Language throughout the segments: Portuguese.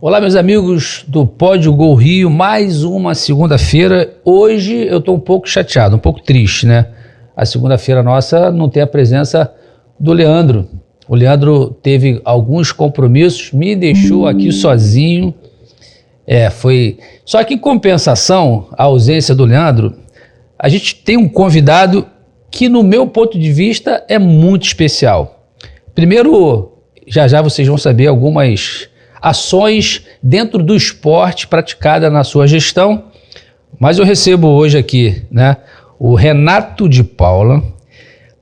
Olá, meus amigos do Pódio Gol Rio, mais uma segunda-feira. Hoje eu estou um pouco chateado, um pouco triste, né? A segunda-feira nossa não tem a presença do Leandro. O Leandro teve alguns compromissos, me deixou aqui sozinho. Foi... Só que em compensação à ausência do Leandro, a gente tem um convidado que, no meu ponto de vista, é muito especial. Primeiro, já vocês vão saber algumas ações dentro do esporte praticada na sua gestão, mas eu recebo hoje aqui, né, o Renato de Paula,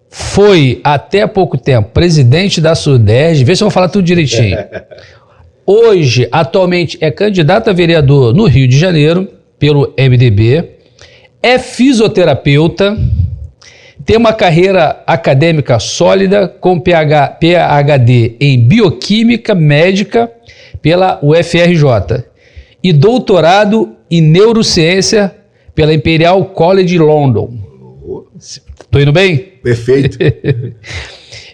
foi até pouco tempo presidente da SUDERJ, vê se eu vou falar tudo direitinho. Hoje, atualmente, é candidato a vereador no Rio de Janeiro, pelo MDB, é fisioterapeuta, tem uma carreira acadêmica sólida, com PhD em bioquímica médica, pela UFRJ e doutorado em neurociência pela Imperial College London. Estou indo bem? Perfeito.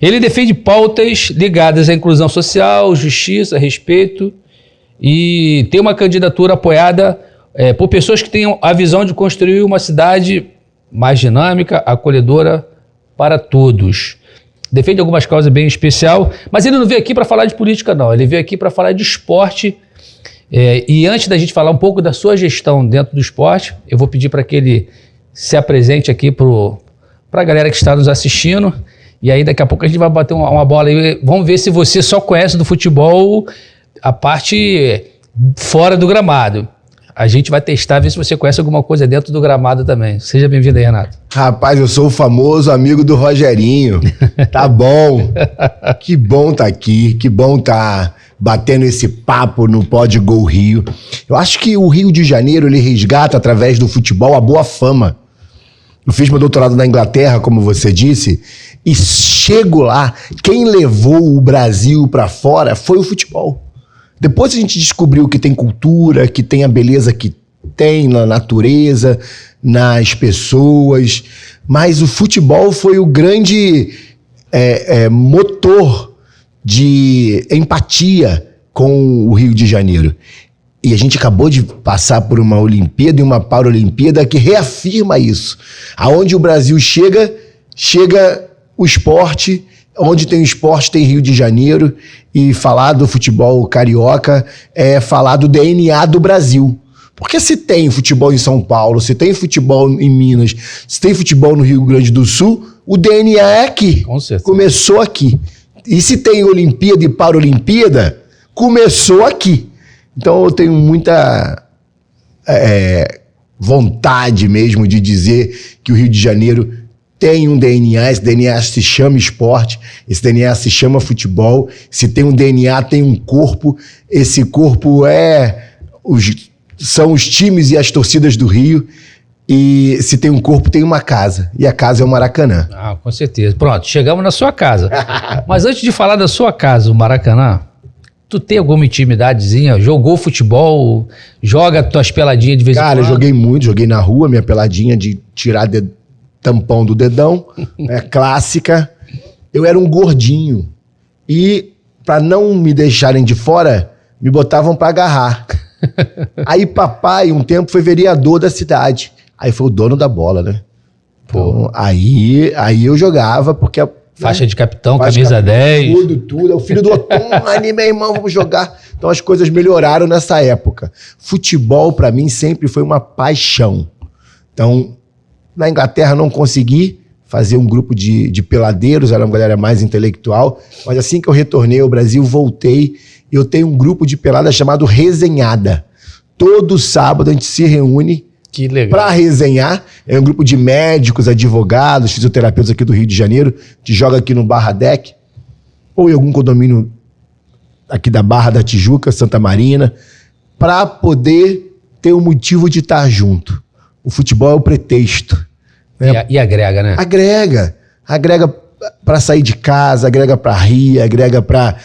Ele defende pautas ligadas à inclusão social, justiça, respeito e tem uma candidatura apoiada por pessoas que tenham a visão de construir uma cidade mais dinâmica, acolhedora para todos. Defende algumas causas bem especial, mas ele não veio aqui para falar de política, não. Ele veio aqui para falar de esporte. E antes da gente falar um pouco da sua gestão dentro do esporte, eu vou pedir para que ele se apresente aqui para a galera que está nos assistindo. E aí daqui a pouco a gente vai bater uma bola aí. Vamos ver se você só conhece do futebol a parte fora do gramado. A gente vai testar, ver se você conhece alguma coisa dentro do gramado também. Seja bem-vindo aí, Renato. Rapaz, eu sou o famoso amigo do Rogerinho. Tá bom. Que bom tá aqui, que bom tá batendo esse papo no Pódio Gol Rio. Eu acho que o Rio de Janeiro, ele resgata através do futebol a boa fama. Eu fiz meu doutorado na Inglaterra, como você disse, e chego lá, quem levou o Brasil pra fora foi o futebol. Depois a gente descobriu que tem cultura, que tem a beleza que tem na natureza, nas pessoas, mas o futebol foi o grande motor de empatia com o Rio de Janeiro. E a gente acabou de passar por uma Olimpíada e uma Paralimpíada que reafirma isso. Aonde o Brasil chega o esporte. Onde tem esporte tem Rio de Janeiro, e falar do futebol carioca é falar do DNA do Brasil. Porque se tem futebol em São Paulo, se tem futebol em Minas, se tem futebol no Rio Grande do Sul, o DNA é aqui. Com certeza. Começou aqui. E se tem Olimpíada e Paralimpíada, começou aqui. Então eu tenho muita vontade mesmo de dizer que o Rio de Janeiro tem um DNA, esse DNA se chama esporte, esse DNA se chama futebol. Se tem um DNA, tem um corpo. Esse corpo são os times e as torcidas do Rio. E se tem um corpo, tem uma casa. E a casa é o Maracanã. Ah, com certeza. Pronto, chegamos na sua casa. Mas antes de falar da sua casa, o Maracanã, tu tem alguma intimidadezinha? Jogou futebol? Joga tuas peladinhas de vez em quando? Cara, eu joguei muito. Joguei na rua, minha peladinha de tirar tampão do dedão, clássica. Eu era um gordinho. E, pra não me deixarem de fora, me botavam pra agarrar. Aí papai, um tempo, foi vereador da cidade. Aí foi o dono da bola, né? Então, aí eu jogava, porque... Faixa de capitão, camisa 10. Tudo. É o filho do Otoni, meu irmão, vamos jogar. Então as coisas melhoraram nessa época. Futebol, pra mim, sempre foi uma paixão. Então... Na Inglaterra não consegui fazer um grupo de peladeiros, era uma galera mais intelectual, mas assim que eu retornei ao Brasil, voltei, e eu tenho um grupo de pelada chamado Resenhada. Todo sábado a gente se reúne para resenhar. É um grupo de médicos, advogados, fisioterapeutas aqui do Rio de Janeiro, que joga aqui no Barra Deck, ou em algum condomínio aqui da Barra da Tijuca, Santa Marina, para poder ter um motivo de estar junto. O futebol é o pretexto. E agrega, né? Agrega para sair de casa, agrega para rir, agrega para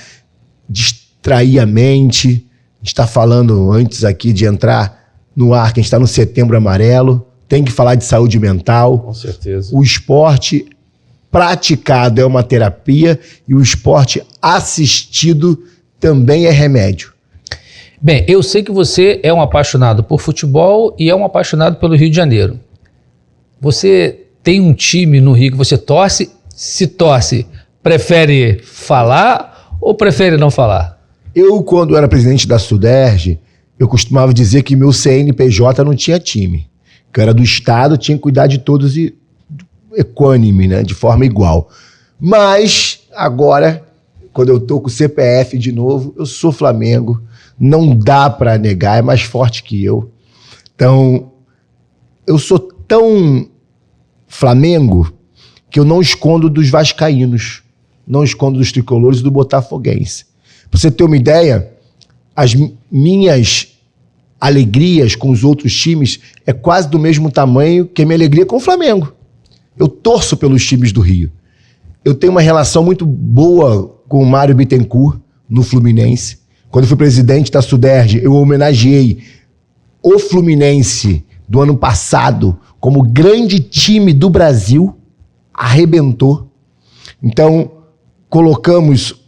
distrair a mente. A gente está falando antes aqui de entrar no ar, que a gente está no Setembro Amarelo, tem que falar de saúde mental. Com certeza. O esporte praticado é uma terapia e o esporte assistido também é remédio. Bem, eu sei que você é um apaixonado por futebol e é um apaixonado pelo Rio de Janeiro. Você tem um time no Rio que você torce? Se torce, prefere falar ou prefere não falar? Eu, quando era presidente da Suderj, eu costumava dizer que meu CNPJ não tinha time. Que eu era do Estado, tinha que cuidar de todos e equânime, né? De forma igual. Mas, agora, quando eu tô com o CPF de novo, eu sou Flamengo. Não dá para negar, é mais forte que eu. Então, eu sou tão Flamengo que eu não escondo dos vascaínos, não escondo dos tricolores e do botafoguense. Pra você ter uma ideia, as minhas alegrias com os outros times é quase do mesmo tamanho que a minha alegria com o Flamengo. Eu torço pelos times do Rio. Eu tenho uma relação muito boa com o Mário Bittencourt no Fluminense. Quando eu fui presidente da Suderj, eu homenageei o Fluminense do ano passado como grande time do Brasil, arrebentou. Então, colocamos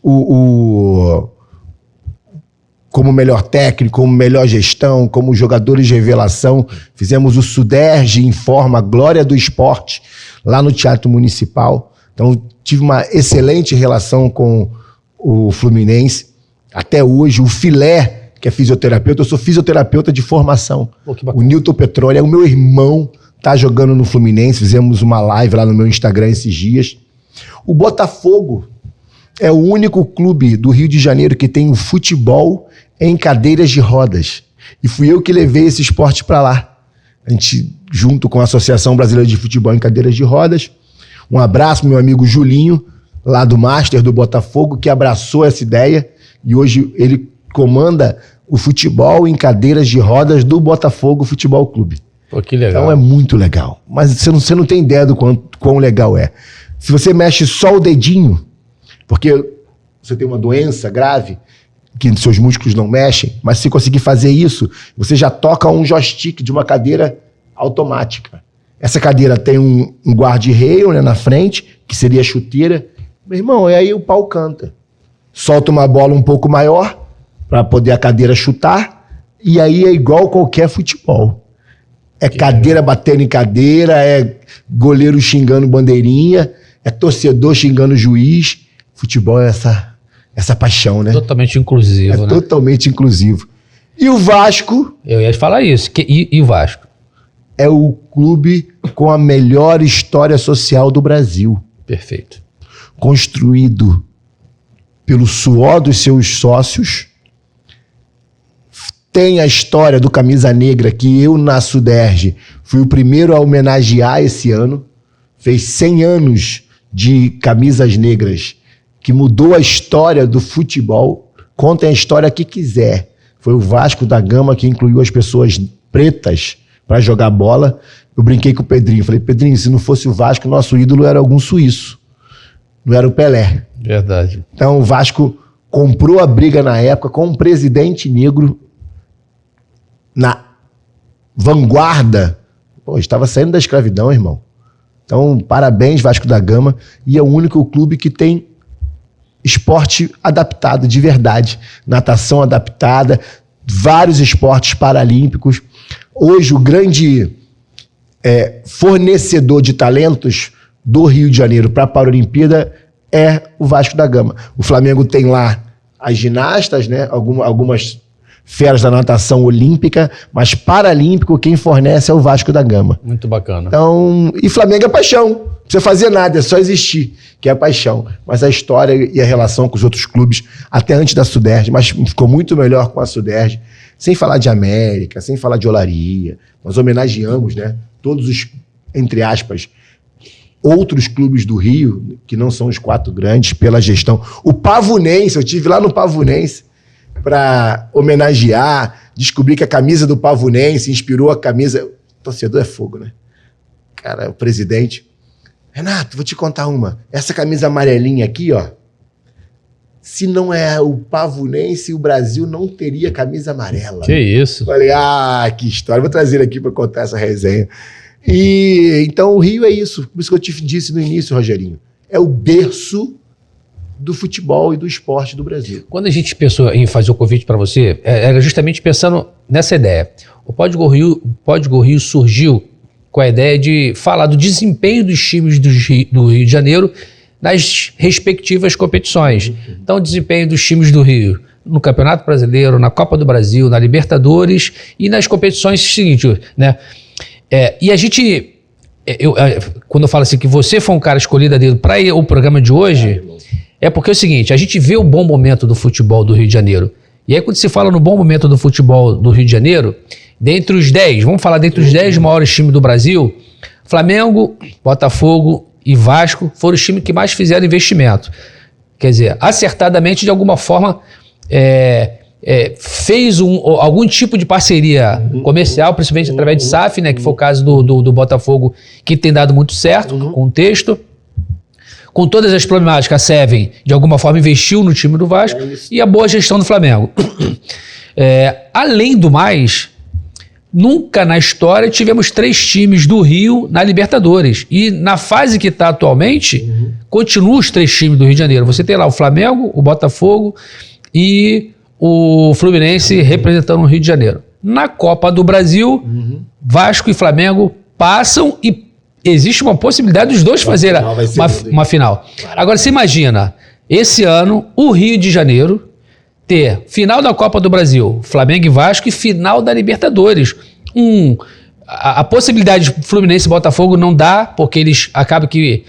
como melhor técnico, como melhor gestão, como jogadores de revelação. Fizemos o Suderj em forma glória do esporte, lá no Teatro Municipal. Então, tive uma excelente relação com o Fluminense. Até hoje, o Filé, que é fisioterapeuta, eu sou fisioterapeuta de formação. O Nilton Petroni é o meu irmão, tá jogando no Fluminense. Fizemos uma live lá no meu Instagram esses dias. O Botafogo é o único clube do Rio de Janeiro que tem o futebol em cadeiras de rodas. E fui eu que levei esse esporte para lá. A gente, junto com a Associação Brasileira de Futebol em Cadeiras de Rodas. Um abraço, meu amigo Julinho, lá do Master do Botafogo, que abraçou essa ideia. E hoje ele comanda o futebol em cadeiras de rodas do Botafogo Futebol Clube. Pô, que legal. Então é muito legal. Mas você não tem ideia do quão legal é. Se você mexe só o dedinho, porque você tem uma doença grave, que seus músculos não mexem, mas se conseguir fazer isso, você já toca um joystick de uma cadeira automática. Essa cadeira tem um guarda-rail, né, na frente, que seria a chuteira. Meu irmão, e aí o pau canta. Solta uma bola um pouco maior para poder a cadeira chutar, e aí é igual qualquer futebol. É cadeira batendo em cadeira, é goleiro xingando bandeirinha, é torcedor xingando juiz. Futebol é essa paixão, né? Totalmente inclusivo, né? Totalmente inclusivo. E o Vasco... Eu ia falar isso. E o Vasco? É o clube com a melhor história social do Brasil. Perfeito. Construído pelo suor dos seus sócios. Tem a história do Camisa Negra, que eu, na Suderj, fui o primeiro a homenagear esse ano. Fez 100 anos de Camisas Negras, que mudou a história do futebol. Contem a história que quiser. Foi o Vasco da Gama que incluiu as pessoas pretas para jogar bola. Eu brinquei com o Pedrinho. Falei, Pedrinho, se não fosse o Vasco, nosso ídolo era algum suíço. Não era o Pelé. Verdade. Então o Vasco comprou a briga na época com um presidente negro na vanguarda. Pô, estava saindo da escravidão, irmão. Então, parabéns, Vasco da Gama. E é o único clube que tem esporte adaptado, de verdade. Natação adaptada, vários esportes paralímpicos. Hoje, o grande fornecedor de talentos do Rio de Janeiro para a Paralimpíada é o Vasco da Gama. O Flamengo tem lá as ginastas, né? Algumas feras da natação olímpica, mas paralímpico quem fornece é o Vasco da Gama. Muito bacana. Então, e Flamengo é paixão. Não precisa fazer nada, é só existir, que é a paixão. Mas a história e a relação com os outros clubes, até antes da Suderj, mas ficou muito melhor com a Suderj, sem falar de América, sem falar de Olaria. Nós homenageamos, né, todos os, entre aspas, outros clubes do Rio, que não são os 4 grandes, pela gestão. O Pavunense, eu estive lá no Pavunense para homenagear, descobri que a camisa do Pavunense inspirou a camisa... Torcedor é fogo, né? cara, o presidente, Renato, vou te contar uma. Essa camisa amarelinha aqui, ó, se não é o Pavunense, o Brasil não teria camisa amarela. Que isso. Falei, que história. Vou trazer ele aqui para contar essa resenha. E então o Rio é isso. Por isso que eu te disse no início, Rogerinho. É o berço do futebol e do esporte do Brasil. Quando a gente pensou em fazer o convite para você, era justamente pensando nessa ideia. O Pod Go Rio surgiu com a ideia de falar do desempenho dos times do Rio de Janeiro nas respectivas competições. Então, o desempenho dos times do Rio no Campeonato Brasileiro, na Copa do Brasil, na Libertadores e nas competições seguintes, né? E a gente, quando eu falo assim que você foi um cara escolhido a dedo para o programa de hoje, é porque é o seguinte, a gente vê o bom momento do futebol do Rio de Janeiro. E aí quando se fala no bom momento do futebol do Rio de Janeiro, dentre os 10, vamos falar dentre os 10 maiores times do Brasil, Flamengo, Botafogo e Vasco foram os times que mais fizeram investimento. Quer dizer, acertadamente, de alguma forma, fez algum tipo de parceria comercial, principalmente através de SAF, né, que foi o caso do Botafogo, que tem dado muito certo, com o texto. Com todas as problemáticas, a Seven, de alguma forma, investiu no time do Vasco e a boa gestão do Flamengo. Além do mais, nunca na história tivemos 3 times do Rio na Libertadores. E na fase que está atualmente, continuam os 3 times do Rio de Janeiro. Você tem lá o Flamengo, o Botafogo e o Fluminense representando o Rio de Janeiro. Na Copa do Brasil, Vasco e Flamengo passam e existe uma possibilidade dos dois fazerem uma final. Agora, você imagina, esse ano, o Rio de Janeiro ter final da Copa do Brasil, Flamengo e Vasco, e final da Libertadores. A possibilidade de Fluminense e Botafogo não dá, porque eles acabam que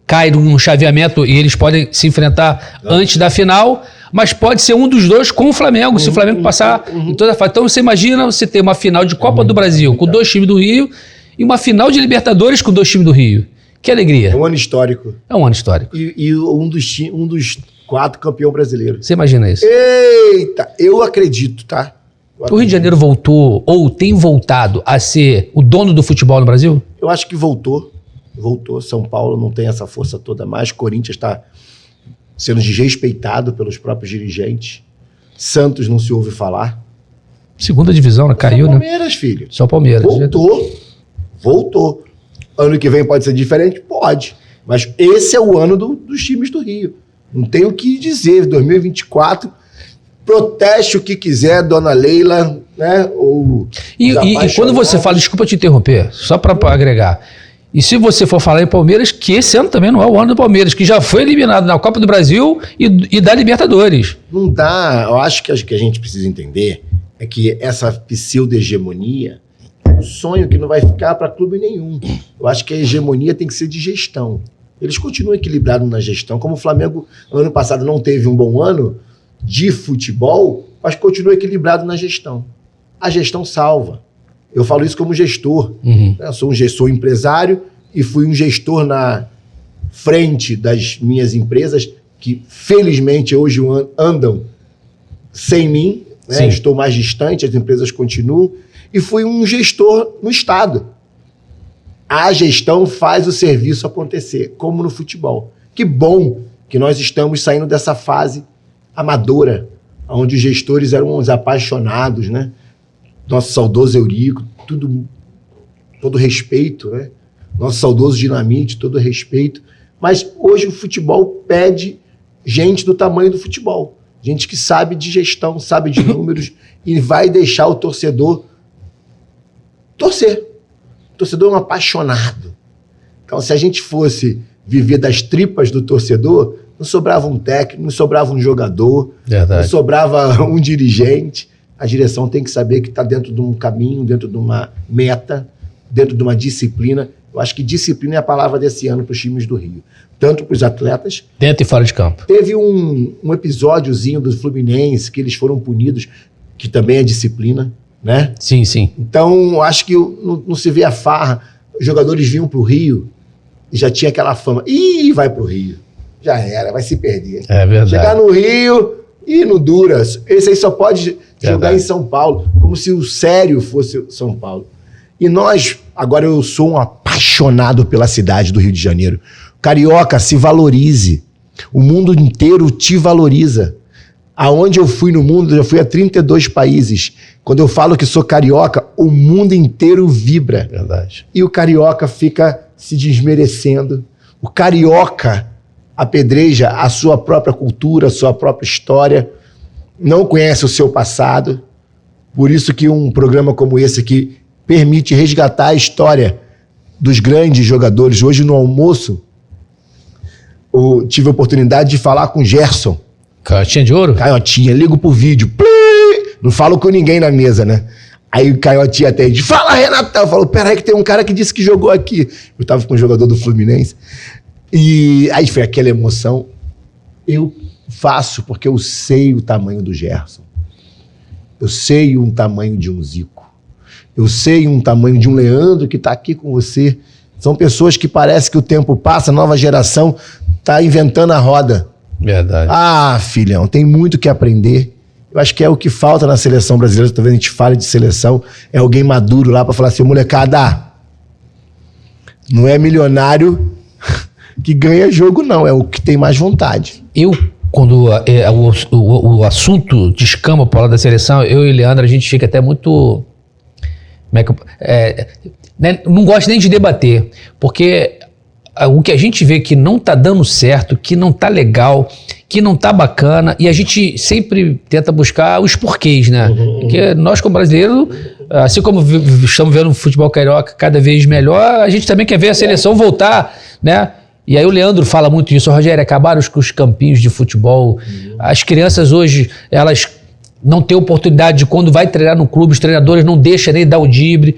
caem num chaveamento e eles podem se enfrentar antes da final, mas pode ser um dos dois com o Flamengo, se o Flamengo passar em toda a fase. Então, você imagina você ter uma final de Copa do Brasil com 2 times do Rio e uma final de Libertadores com 2 times do Rio. Que alegria. É um ano histórico. É um ano histórico. E um dos 4 campeão brasileiro. Você imagina isso? Eita, eu acredito, tá? O Rio de Janeiro voltou, ou tem voltado a ser o dono do futebol no Brasil? Eu acho que voltou. Voltou. São Paulo não tem essa força toda mais. Corinthians está sendo desrespeitado pelos próprios dirigentes. Santos não se ouve falar. Segunda divisão, né? Caiu, né? Só Palmeiras, filho. Só Palmeiras. Voltou. Ano que vem pode ser diferente? Pode. Mas esse é o ano dos times do Rio. Não tem o que dizer. 2024, proteste o que quiser, dona Leila, né? E quando você fala, desculpa te interromper, só para agregar. E se você for falar em Palmeiras, que esse ano também não é o ano do Palmeiras, que já foi eliminado na Copa do Brasil e da Libertadores. Não dá. Eu acho que a gente precisa entender é que essa pseudo-hegemonia, um sonho que não vai ficar para clube nenhum. Eu acho que a hegemonia tem que ser de gestão. Eles continuam equilibrados na gestão. Como o Flamengo, ano passado, não teve um bom ano de futebol, mas continua equilibrado na gestão. A gestão salva. Eu falo isso como gestor. Eu sou um gestor empresário e fui um gestor na frente das minhas empresas que, felizmente, hoje andam sem mim. Né? Estou mais distante, as empresas continuam. E fui um gestor no Estado. A gestão faz o serviço acontecer, como no futebol. Que bom que nós estamos saindo dessa fase amadora, onde os gestores eram uns apaixonados, né? Nosso saudoso Eurico, todo respeito, né? Nosso saudoso Dinamite, todo respeito. Mas hoje o futebol pede gente do tamanho do futebol. Gente que sabe de gestão, sabe de números e vai deixar o torcedor torcer. O torcedor é um apaixonado. Então, se a gente fosse viver das tripas do torcedor, não sobrava um técnico, não sobrava um jogador, não sobrava um dirigente. A direção tem que saber que está dentro de um caminho, dentro de uma meta, dentro de uma disciplina. Eu acho que disciplina é a palavra desse ano para os times do Rio. Tanto para os atletas... Dentro e fora de campo. Teve um episódiozinho do Fluminense que eles foram punidos, que também é disciplina, né? Sim, sim. Então, acho que não se vê a farra. Os jogadores vinham para o Rio e já tinha aquela fama. Ih, vai para o Rio. Já era, vai se perder. É verdade. Chegar no Rio e no Duras. Esse aí só pode jogar em São Paulo, como se o sério fosse São Paulo. E agora eu sou um apaixonado pela cidade do Rio de Janeiro. Carioca, se valorize. O mundo inteiro te valoriza. Aonde eu fui no mundo, eu já fui a 32 países. Quando eu falo que sou carioca, o mundo inteiro vibra. Verdade. E o carioca fica se desmerecendo. O carioca apedreja a sua própria cultura, a sua própria história, não conhece o seu passado. Por isso que um programa como esse aqui permite resgatar a história dos grandes jogadores. Hoje no almoço, eu tive a oportunidade de falar com o Gerson. Canhotinha de ouro? Canhotinha, ligo pro vídeo. Plim! Não falo com ninguém na mesa, né? Aí o Canhotinha atende. Fala, Renatão! Eu falo, peraí que tem um cara que disse que jogou aqui. Eu tava com um jogador do Fluminense. E aí foi aquela emoção. Eu faço porque eu sei o tamanho do Gerson. Eu sei um tamanho de um Zico. Eu sei um tamanho de um Leandro que tá aqui com você. São pessoas que parece que o tempo passa, a nova geração tá inventando a roda. Verdade. Ah, filhão, tem muito que aprender. Eu acho que é o que falta na seleção brasileira. Talvez a gente fale de seleção. É alguém maduro lá pra falar assim, molecada, não é milionário que ganha jogo, não. É o que tem mais vontade. Quando o assunto descamba para lá da seleção, eu e o Leandro, a gente fica até muito... né, não gosto nem de debater, porque o que a gente vê que não tá dando certo, que não tá legal, que não tá bacana, e a gente sempre tenta buscar os porquês, né? Porque nós, como brasileiros, assim como estamos vendo o futebol carioca cada vez melhor, a gente também quer ver a seleção voltar, né? E aí o Leandro fala muito disso. Rogério, acabaram os campinhos de futebol. As crianças hoje, elas não têm oportunidade de, quando vai treinar no clube, os treinadores não deixam nem dar o drible.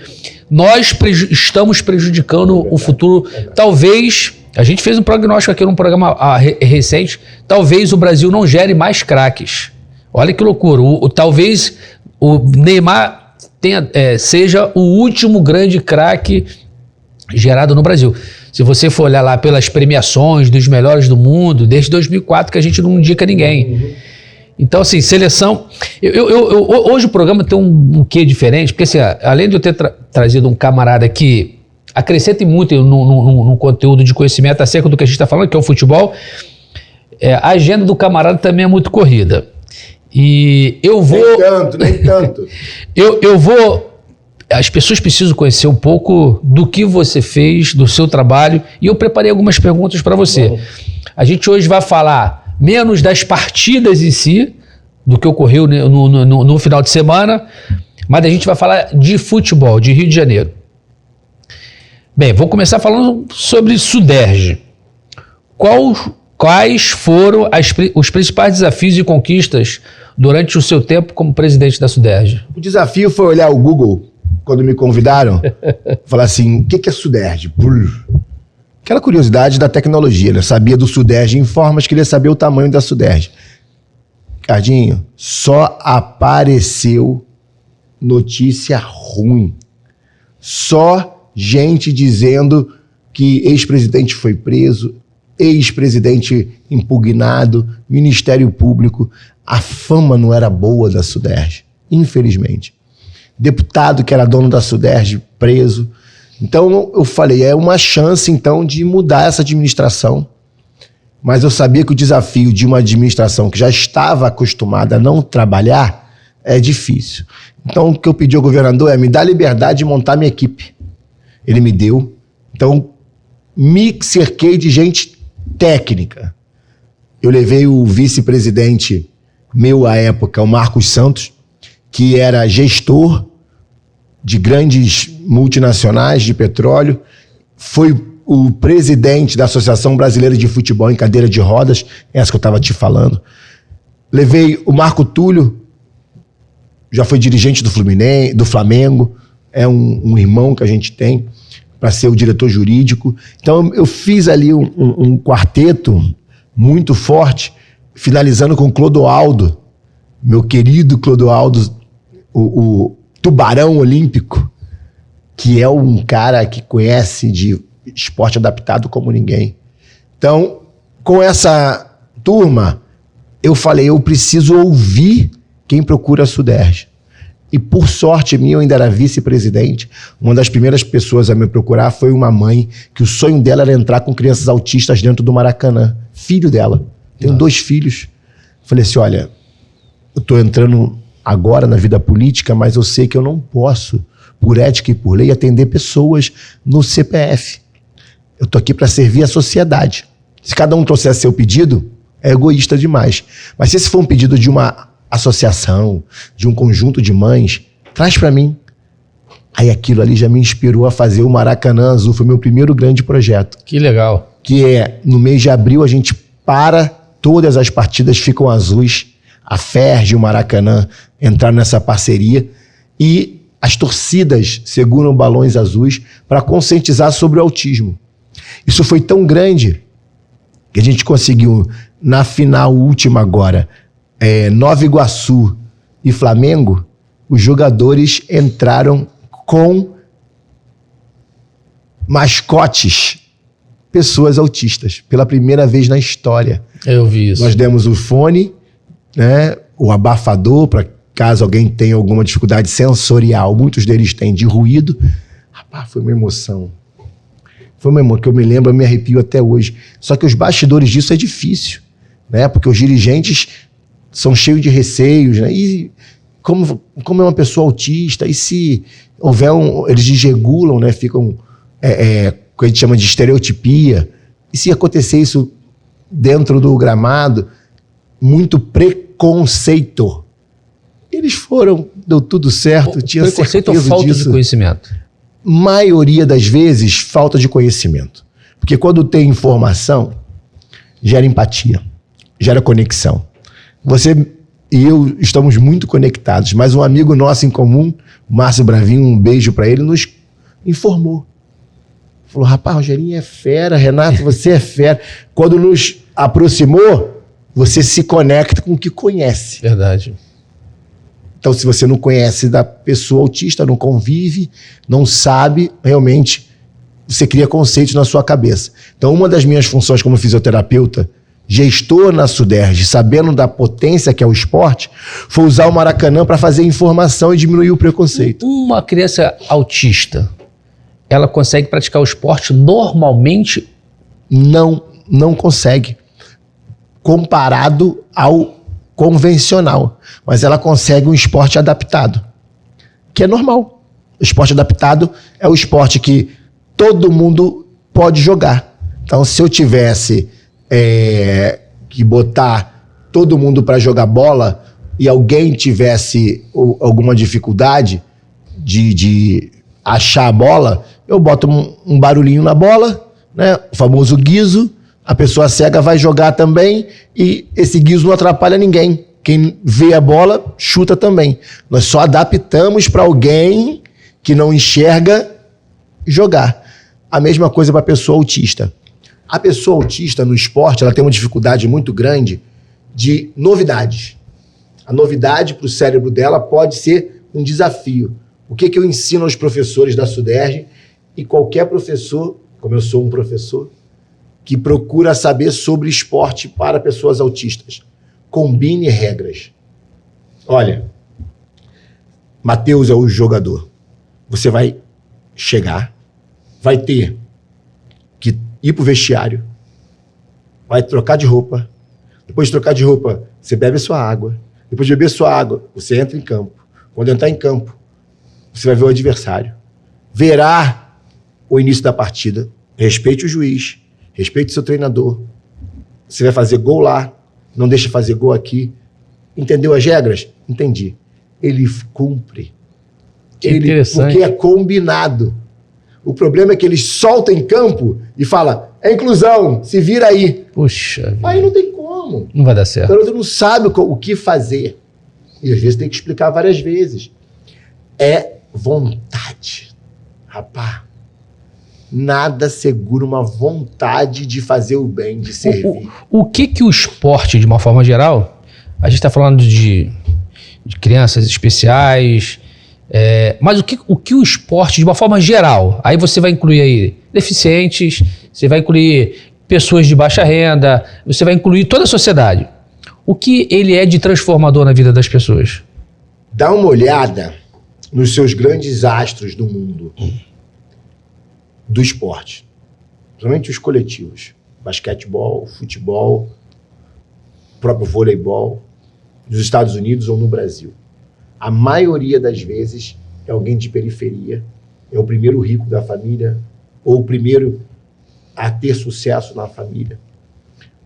Nós estamos prejudicando o futuro. Talvez, a gente fez um prognóstico aqui num programa recente, talvez o Brasil não gere mais craques. Olha que loucura. Talvez o Neymar seja o último grande craque gerado no Brasil. Se você for olhar lá pelas premiações dos melhores do mundo, desde 2004 que a gente não indica ninguém. Então, assim, seleção... hoje o programa tem um quê diferente, porque assim, além de eu ter trazido um camarada que acrescenta muito no conteúdo de conhecimento acerca do que a gente está falando, que é o futebol, a agenda do camarada também é muito corrida. E eu vou... Nem tanto. Eu vou... As pessoas precisam conhecer um pouco do que você fez, do seu trabalho, e eu preparei algumas perguntas para você. Bom. A gente hoje vai falar menos das partidas em si, do que ocorreu no final de semana, mas a gente vai falar de futebol, de Rio de Janeiro. Bem, vou começar falando sobre Suderj. Quais foram os principais desafios e conquistas durante o seu tempo como presidente da Suderj? O desafio foi olhar o Google, quando me convidaram, falar assim, o que é Suderj? Aquela curiosidade da tecnologia, né? Sabia do Suderj Informas, queria saber o tamanho da Suderj. Cardinho, só apareceu notícia ruim. Só gente dizendo que ex-presidente foi preso, ex-presidente impugnado, Ministério Público. A fama não era boa da Suderj, infelizmente. Deputado que era dono da Suderj preso. Então eu falei, é uma chance então de mudar essa administração. Mas eu sabia que o desafio de uma administração que já estava acostumada a não trabalhar é difícil. Então o que eu pedi ao governador é me dar liberdade de montar minha equipe. Ele me deu. Então me cerquei de gente técnica. Eu levei o vice-presidente meu à época, o Marcos Santos, que era gestor de grandes multinacionais de petróleo, foi o presidente da Associação Brasileira de Futebol em cadeira de rodas, essa que eu estava te falando. Levei o Marco Túlio, já foi dirigente do Fluminense, do Flamengo, é um irmão que a gente tem, para ser o diretor jurídico. Então eu fiz ali um quarteto muito forte, finalizando com o Clodoaldo, meu querido Clodoaldo, o tubarão olímpico, que é um cara que conhece de esporte adaptado como ninguém. Então, com essa turma, eu falei, eu preciso ouvir quem procura a Suderj. E por sorte minha, eu ainda era vice-presidente. Uma das primeiras pessoas a me procurar foi uma mãe que o sonho dela era entrar com crianças autistas dentro do Maracanã. Filho dela. Tenho 2 filhos. Falei assim, olha, eu estou entrando agora na vida política, mas eu sei que eu não posso, por ética e por lei, atender pessoas no CPF. Eu estou aqui para servir a sociedade. Se cada um trouxer seu pedido, é egoísta demais. Mas se esse for um pedido de uma associação, de um conjunto de mães, traz para mim. Aí aquilo ali já me inspirou a fazer o Maracanã Azul. Foi meu primeiro grande projeto. Que legal. Que é, no mês de abril, a gente para, todas as partidas ficam azuis. A FERJ e o Maracanã entraram nessa parceria. E as torcidas seguram balões azuis para conscientizar sobre o autismo. Isso foi tão grande que a gente conseguiu, na final última agora, Nova Iguaçu e Flamengo, os jogadores entraram com mascotes, pessoas autistas, pela primeira vez na história. Eu vi isso. Nós demos o fone, né, o abafador, para caso alguém tenha alguma dificuldade sensorial, muitos deles têm, de ruído. Rapaz, foi uma emoção. Foi uma emoção que eu me lembro, eu me arrepio até hoje. Só que os bastidores disso é difícil, né, porque os dirigentes são cheios de receios, né? E como é uma pessoa autista, e se houver eles desregulam, né? Ficam, o que a gente chama de estereotipia, e se acontecer isso dentro do gramado, muito preconceito. Eles foram, deu tudo certo, tinha preconceito ou certeza falta disso. de conhecimento? Maioria das vezes, falta de conhecimento. Porque quando tem informação, gera empatia, gera conexão. Você e eu estamos muito conectados, mas um amigo nosso em comum, Márcio Bravinho, um beijo para ele, nos informou. Falou, rapaz, Rogerinho é fera, Renato, você é fera. Quando nos aproximou, você se conecta com o que conhece. Verdade. Então, se você não conhece da pessoa autista, não convive, não sabe, realmente, você cria conceitos na sua cabeça. Então, uma das minhas funções como fisioterapeuta, gestor na SUDERJ, sabendo da potência que é o esporte, foi usar o Maracanã para fazer informação e diminuir o preconceito. Uma criança autista, ela consegue praticar o esporte normalmente? Não consegue, comparado ao convencional. Mas ela consegue um esporte adaptado, que é normal. O esporte adaptado é o esporte que todo mundo pode jogar. Então, se eu tivesse que botar todo mundo para jogar bola e alguém tivesse alguma dificuldade de achar a bola, eu boto um barulhinho na bola, né? O famoso guizo, a pessoa cega vai jogar também e esse guizo não atrapalha ninguém. Quem vê a bola, chuta também. Nós só adaptamos para alguém que não enxerga jogar. A mesma coisa para a pessoa autista. A pessoa autista no esporte, ela tem uma dificuldade muito grande de novidades. A novidade para o cérebro dela pode ser um desafio. O que eu ensino aos professores da SUDERJ e qualquer professor, como eu sou um professor, que procura saber sobre esporte para pessoas autistas? Combine regras. Olha, Matheus é o jogador. Você vai chegar, vai ter que ir pro vestiário, vai trocar de roupa. Depois de trocar de roupa, você bebe sua água. Depois de beber sua água, você entra em campo. Quando entrar em campo, você vai ver o adversário. Verá o início da partida. Respeite o juiz. Respeite o seu treinador. Você vai fazer gol lá. Não deixa fazer gol aqui. Entendeu as regras? Entendi. Ele cumpre. Interessante. Porque é combinado. O problema é que eles soltam em campo e falam, é inclusão, se vira aí. Puxa. Aí não tem como. Não vai dar certo. O garoto não sabe o que fazer. E às vezes tem que explicar várias vezes. É vontade. Rapaz, nada segura uma vontade de fazer o bem, de servir. O que o esporte, de uma forma geral, a gente está falando de crianças especiais, mas o que o esporte, de uma forma geral, aí você vai incluir aí deficientes, você vai incluir pessoas de baixa renda, você vai incluir toda a sociedade. O que ele é de transformador na vida das pessoas? Dá uma olhada nos seus grandes astros do mundo do esporte, principalmente os coletivos, basquetebol, futebol, próprio voleibol, nos Estados Unidos ou no Brasil. A maioria das vezes é alguém de periferia, é o primeiro rico da família ou o primeiro a ter sucesso na família.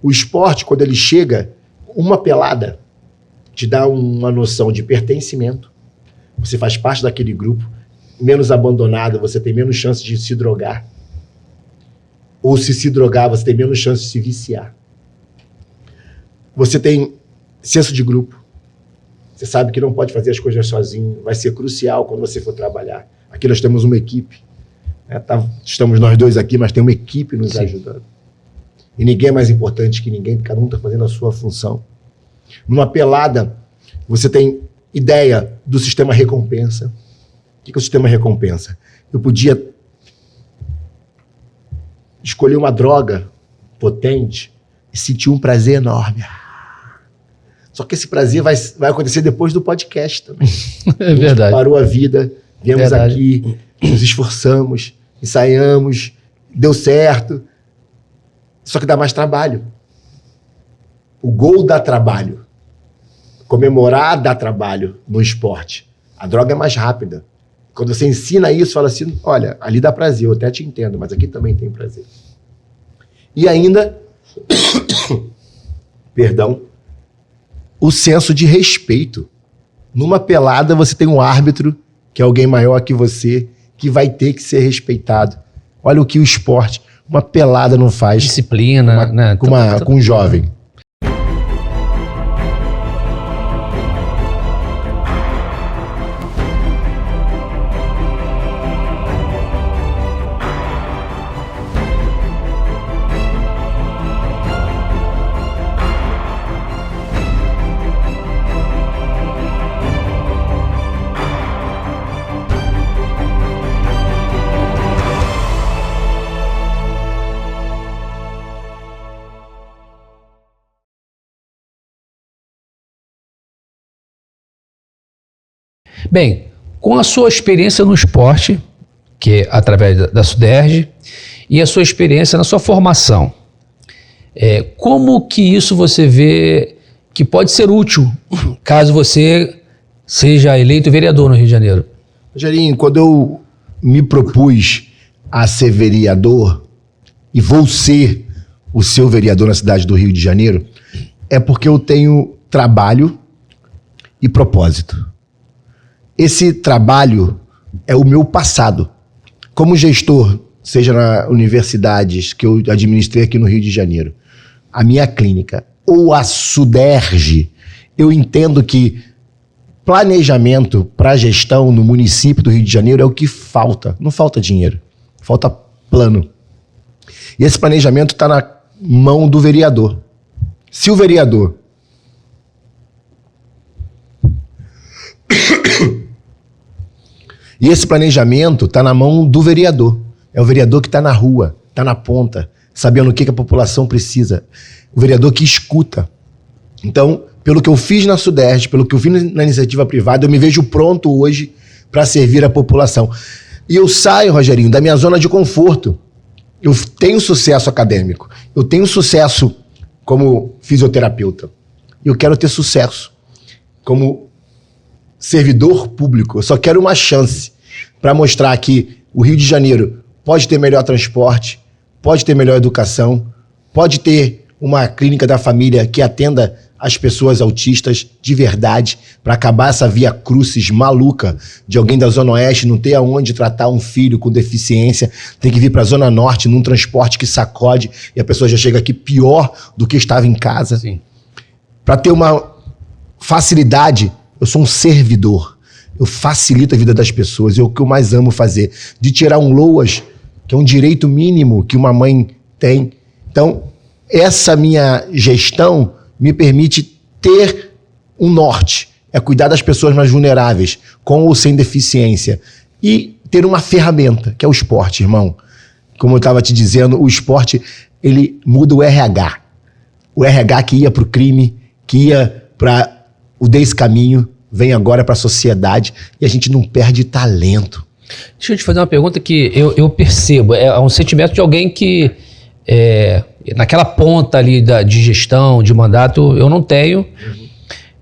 O esporte, quando ele chega, uma pelada te dá uma noção de pertencimento, você faz parte daquele grupo, menos abandonado, você tem menos chance de se drogar, ou se drogar, você tem menos chance de se viciar. Você tem senso de grupo, você sabe que não pode fazer as coisas sozinho, vai ser crucial quando você for trabalhar. Aqui nós temos uma equipe, né? Estamos nós dois aqui, mas tem uma equipe nos ajudando. E ninguém é mais importante que ninguém, cada um está fazendo a sua função. Numa pelada, você tem ideia do sistema recompensa. O que é o sistema recompensa? Eu podia escolher uma droga potente e sentir um prazer enorme. Só que esse prazer vai acontecer depois do podcast também. É verdade. Parou a vida, viemos aqui, nos esforçamos, ensaiamos, deu certo. Só que dá mais trabalho. O gol dá trabalho. Comemorar dá trabalho no esporte. A droga é mais rápida. Quando você ensina isso, fala assim, olha, ali dá prazer, eu até te entendo, mas aqui também tem prazer. E ainda, perdão, o senso de respeito. Numa pelada você tem um árbitro, que é alguém maior que você, que vai ter que ser respeitado. Olha o que o esporte, uma pelada não faz. Disciplina, né? Com um jovem. Bem, com a sua experiência no esporte, que é através da SUDERJ, e a sua experiência na sua formação, como que isso você vê que pode ser útil caso você seja eleito vereador no Rio de Janeiro? Rogerinho, quando eu me propus a ser vereador, e vou ser o seu vereador na cidade do Rio de Janeiro, é porque eu tenho trabalho e propósito. Esse trabalho é o meu passado. Como gestor, seja nas universidades que eu administrei aqui no Rio de Janeiro, a minha clínica ou a SUDERJ, eu entendo que planejamento para gestão no município do Rio de Janeiro é o que falta. Não falta dinheiro, falta plano. E esse planejamento está na mão do vereador. Se o vereador e esse planejamento está na mão do vereador. É o vereador que está na rua, está na ponta, sabendo o que a população precisa. O vereador que escuta. Então, pelo que eu fiz na SUDERJ, pelo que eu fiz na iniciativa privada, eu me vejo pronto hoje para servir a população. E eu saio, Rogerinho, da minha zona de conforto. Eu tenho sucesso acadêmico, eu tenho sucesso como fisioterapeuta. E eu quero ter sucesso como servidor público. Eu só quero uma chance para mostrar que o Rio de Janeiro pode ter melhor transporte, pode ter melhor educação, pode ter uma clínica da família que atenda as pessoas autistas de verdade, para acabar essa via crucis maluca de alguém da Zona Oeste não ter aonde tratar um filho com deficiência, tem que vir para a Zona Norte num transporte que sacode e a pessoa já chega aqui pior do que estava em casa. Para ter uma facilidade, eu sou um servidor, eu facilito a vida das pessoas, é o que eu mais amo fazer, de tirar um LOAS, que é um direito mínimo que uma mãe tem. Então, essa minha gestão me permite ter um norte, é cuidar das pessoas mais vulneráveis, com ou sem deficiência, e ter uma ferramenta, que é o esporte, irmão. Como eu estava te dizendo, o esporte, ele muda o RH. O RH que ia para o crime, que ia para o descaminho, vem agora para a sociedade e a gente não perde talento. Deixa eu te fazer uma pergunta que eu percebo. É um sentimento de alguém que, naquela ponta ali de gestão, de mandato, eu não tenho.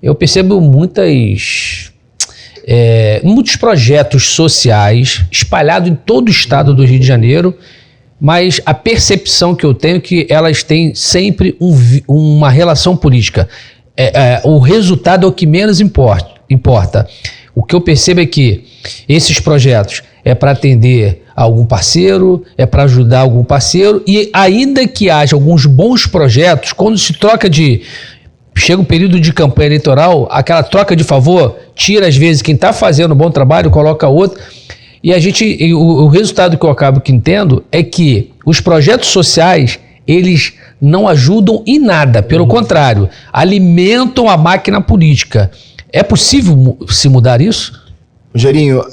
Eu percebo muitos projetos sociais espalhados em todo o estado do Rio de Janeiro, mas a percepção que eu tenho é que elas têm sempre uma relação política. O resultado é o que menos importa. O que eu percebo é que esses projetos é para atender algum parceiro, é para ajudar algum parceiro, e ainda que haja alguns bons projetos, quando se troca chega um período de campanha eleitoral, aquela troca de favor, tira às vezes quem está fazendo um bom trabalho, coloca outro, e o resultado que eu acabo que entendo é que os projetos sociais, eles não ajudam em nada, pelo contrário, alimentam a máquina política. É possível se mudar isso? Rogerinho,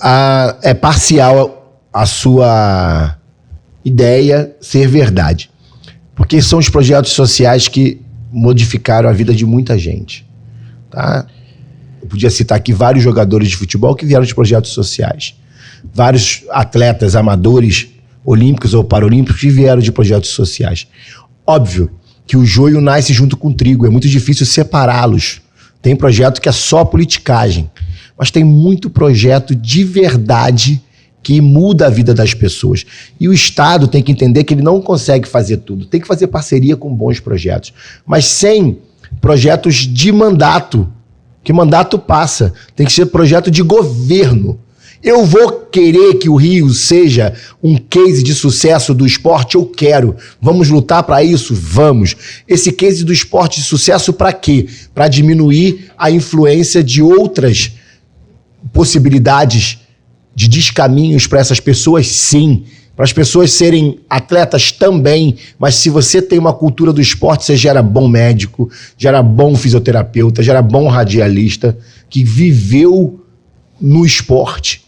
é parcial a sua ideia ser verdade. Porque são os projetos sociais que modificaram a vida de muita gente. Tá? Eu podia citar aqui vários jogadores de futebol que vieram de projetos sociais. Vários atletas amadores, olímpicos ou paralímpicos, que vieram de projetos sociais. Óbvio que o joio nasce junto com o trigo. É muito difícil separá-los. Tem projeto que é só politicagem. Mas tem muito projeto de verdade que muda a vida das pessoas. E o Estado tem que entender que ele não consegue fazer tudo. Tem que fazer parceria com bons projetos. Mas sem projetos de mandato, que mandato passa. Tem que ser projeto de governo. Eu vou querer que o Rio seja um case de sucesso do esporte? Eu quero. Vamos lutar para isso? Vamos. Esse case do esporte de sucesso para quê? Para diminuir a influência de outras possibilidades de descaminhos para essas pessoas? Sim. Para as pessoas serem atletas também. Mas se você tem uma cultura do esporte, você gera bom médico, gera bom fisioterapeuta, gera bom radialista que viveu no esporte.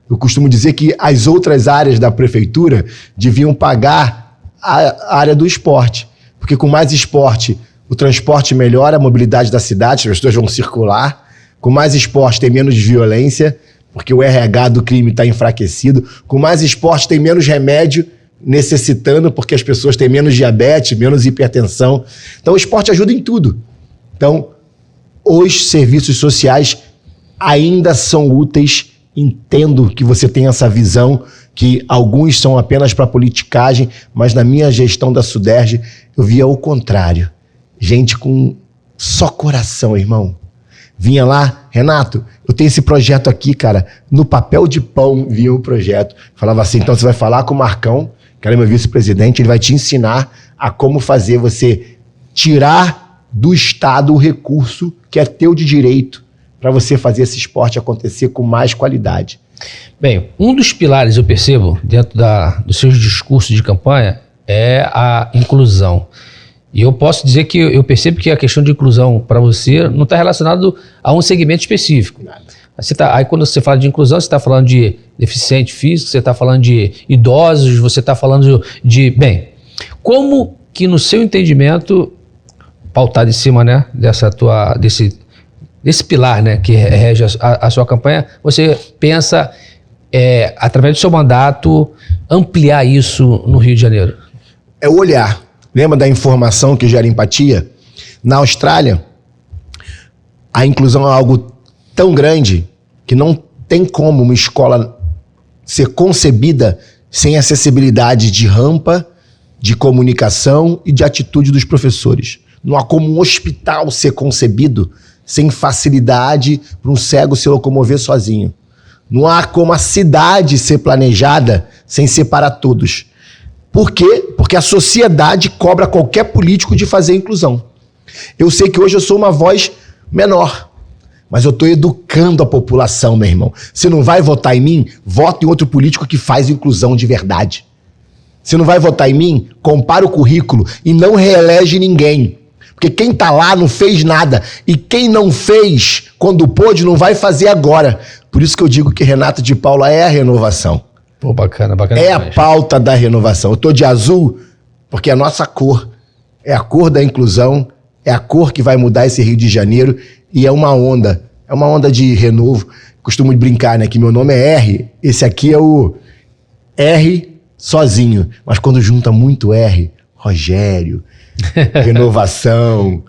Eu costumo dizer que as outras áreas da prefeitura deviam pagar a área do esporte. Porque com mais esporte, o transporte melhora, a mobilidade da cidade, as pessoas vão circular. Com mais esporte tem menos violência, porque o RH do crime está enfraquecido. Com mais esporte tem menos remédio necessitando, porque as pessoas têm menos diabetes, menos hipertensão. Então o esporte ajuda em tudo. Então, os serviços sociais ainda são úteis. Entendo que você tem essa visão, que alguns são apenas para politicagem, mas na minha gestão da Suderj, eu via o contrário. Gente com só coração, irmão. Vinha lá, Renato, eu tenho esse projeto aqui, cara. No papel de pão vinha o projeto. Falava assim, então você vai falar com o Marcão, que era meu vice-presidente, ele vai te ensinar a como fazer você tirar do Estado o recurso que é teu de direito, para você fazer esse esporte acontecer com mais qualidade. Bem, um dos pilares, eu percebo, dentro dos seus discursos de campanha, é a inclusão. E eu posso dizer que eu percebo que a questão de inclusão para você não está relacionado a um segmento específico. Aí quando você fala de inclusão, você está falando de deficiente físico, você está falando de idosos, você está falando de... Bem, como que no seu entendimento, pautado em cima, né, desse pilar, né, que rege a sua campanha, você pensa, através do seu mandato, ampliar isso no Rio de Janeiro? É o olhar. Lembra da informação que gera empatia? Na Austrália, a inclusão é algo tão grande que não tem como uma escola ser concebida sem acessibilidade de rampa, de comunicação e de atitude dos professores. Não há como um hospital ser concebido sem facilidade para um cego se locomover sozinho. Não há como a cidade ser planejada sem ser para todos. Por quê? Porque a sociedade cobra qualquer político de fazer inclusão. Eu sei que hoje eu sou uma voz menor, mas eu estou educando a população, meu irmão. Você não vai votar em mim? Vota em outro político que faz inclusão de verdade. Você não vai votar em mim? Compara o currículo e não reelege ninguém. Porque quem tá lá não fez nada. E quem não fez quando pôde não vai fazer agora. Por isso que eu digo que Renato de Paula é a renovação. Pô, bacana. É a pauta da renovação. Eu tô de azul porque é a nossa cor. É a cor da inclusão. É a cor que vai mudar esse Rio de Janeiro. E é uma onda É uma onda de renovo. Costumo brincar, né? Que meu nome é R. Esse aqui é o R sozinho. Mas quando junta muito R, Rogério, renovação,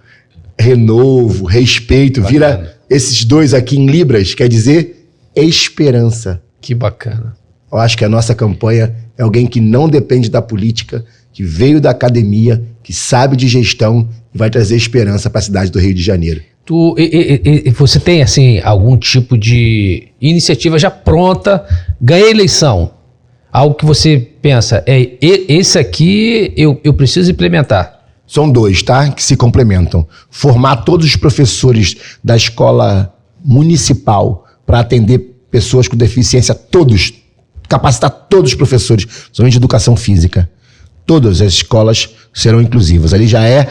renovo, respeito, vira esses dois aqui em Libras, quer dizer esperança. Que bacana. Eu acho que a nossa campanha é alguém que não depende da política, que veio da academia, que sabe de gestão e vai trazer esperança para a cidade do Rio de Janeiro. Você tem, assim, algum tipo de iniciativa já pronta? Ganhei a eleição. Algo que você pensa, esse aqui eu preciso implementar. São dois, tá? Que se complementam. Formar todos os professores da escola municipal para atender pessoas com deficiência, todos. Capacitar todos os professores, somente de educação física. Todas as escolas serão inclusivas. Ali já é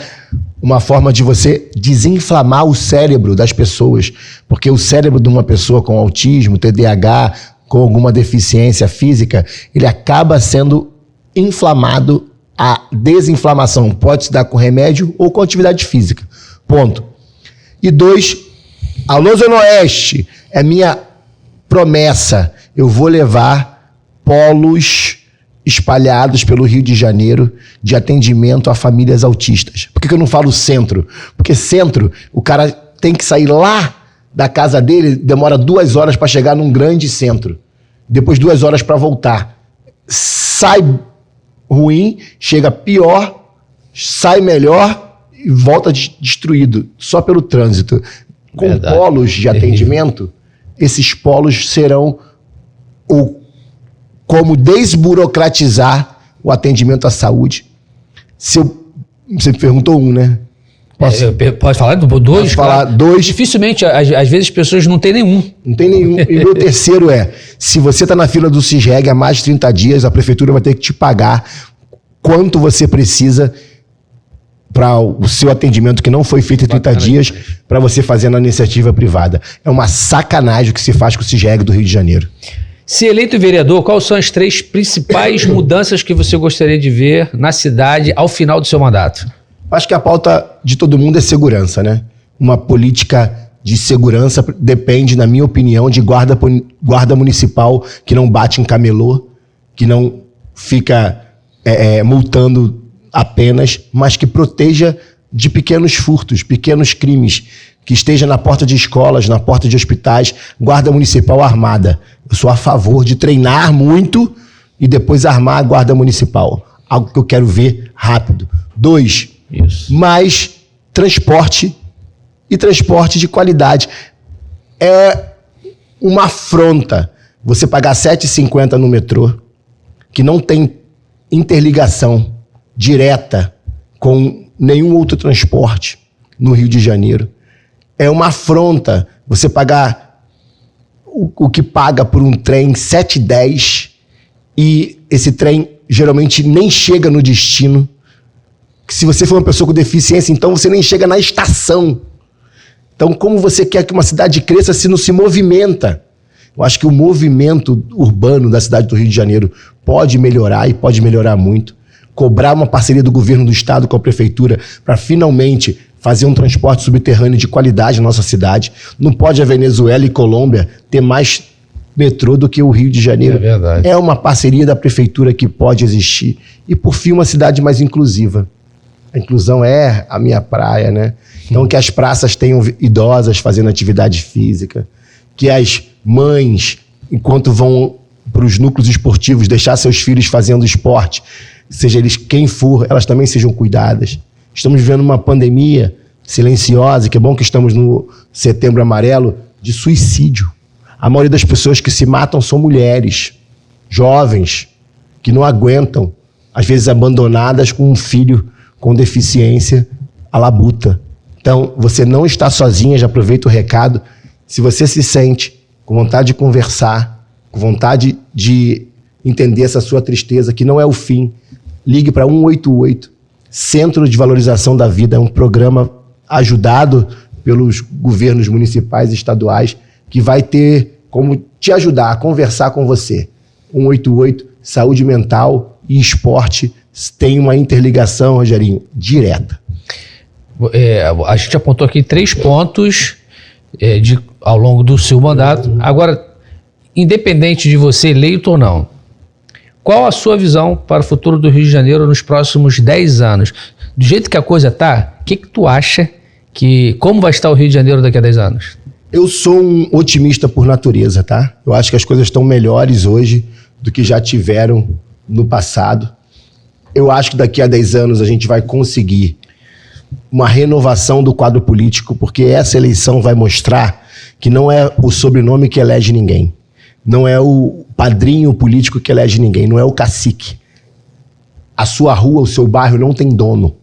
uma forma de você desinflamar o cérebro das pessoas, porque o cérebro de uma pessoa com autismo, TDAH, com alguma deficiência física, ele acaba sendo inflamado. A desinflamação pode se dar com remédio ou com atividade física. Ponto. E 2, alô Zona Oeste, é minha promessa. Eu vou levar polos espalhados pelo Rio de Janeiro de atendimento a famílias autistas. Por que eu não falo centro? Porque centro, o cara tem que sair lá da casa dele, demora 2 horas para chegar num grande centro. Depois 2 horas para voltar. Sai ruim, chega pior, sai melhor e volta destruído, só pelo trânsito. Com Verdade. polos de atendimento, esses polos serão como desburocratizar o atendimento à saúde. Você me perguntou né? Pode falar do 2? Posso falar 2. Dificilmente, às vezes as pessoas não têm nenhum. Não tem nenhum. E meu terceiro se você está na fila do CISREG há mais de 30 dias, a prefeitura vai ter que te pagar quanto você precisa para o seu atendimento que não foi feito em 30 dias, para você fazer na iniciativa privada. É uma sacanagem o que se faz com o CISREG do Rio de Janeiro. Se eleito vereador, quais são as 3 principais mudanças que você gostaria de ver na cidade ao final do seu mandato? Acho que a pauta de todo mundo é segurança, né? Uma política de segurança depende, na minha opinião, de guarda municipal que não bate em camelô, que não fica multando apenas, mas que proteja de pequenos furtos, pequenos crimes, que esteja na porta de escolas, na porta de hospitais, guarda municipal armada. Eu sou a favor de treinar muito e depois armar a guarda municipal. Algo que eu quero ver rápido. 2, mais transporte e transporte de qualidade. É uma afronta você pagar R$ 7,50 no metrô, que não tem interligação direta com nenhum outro transporte no Rio de Janeiro. É uma afronta você pagar o que paga por um trem R$ 7,10 e esse trem geralmente nem chega no destino. Se você for uma pessoa com deficiência, então você nem chega na estação. Então, como você quer que uma cidade cresça se não se movimenta? Eu acho que o movimento urbano da cidade do Rio de Janeiro pode melhorar e pode melhorar muito. Cobrar uma parceria do governo do estado com a prefeitura para finalmente fazer um transporte subterrâneo de qualidade na nossa cidade. Não pode a Venezuela e Colômbia ter mais metrô do que o Rio de Janeiro. É verdade. É uma parceria da prefeitura que pode existir. E, por fim, uma cidade mais inclusiva. A inclusão é a minha praia, né? Então, que as praças tenham idosas fazendo atividade física, que as mães, enquanto vão para os núcleos esportivos, deixar seus filhos fazendo esporte, seja eles quem for, elas também sejam cuidadas. Estamos vivendo uma pandemia silenciosa, que é bom que estamos no Setembro Amarelo, de suicídio. A maioria das pessoas que se matam são mulheres, jovens, que não aguentam, às vezes abandonadas com um filho com deficiência à labuta. Então, você não está sozinha, já aproveita o recado. Se você se sente com vontade de conversar, com vontade de entender essa sua tristeza, que não é o fim, ligue para 188. Centro de Valorização da Vida é um programa ajudado pelos governos municipais e estaduais que vai ter como te ajudar a conversar com você. 188, saúde mental e esporte tem uma interligação, Rogerinho, direta. A gente apontou aqui 3 pontos de ao longo do seu mandato. Agora, independente de você eleito ou não, qual a sua visão para o futuro do Rio de Janeiro nos próximos 10 anos? Do jeito que a coisa tá, o que tu acha como vai estar o Rio de Janeiro daqui a 10 anos? Eu sou um otimista por natureza, tá? Eu acho que as coisas estão melhores hoje do que já tiveram no passado. Eu acho que daqui a 10 anos a gente vai conseguir uma renovação do quadro político, porque essa eleição vai mostrar que não é o sobrenome que elege ninguém. Não é o padrinho político que elege ninguém, não é o cacique. A sua rua, o seu bairro não tem dono.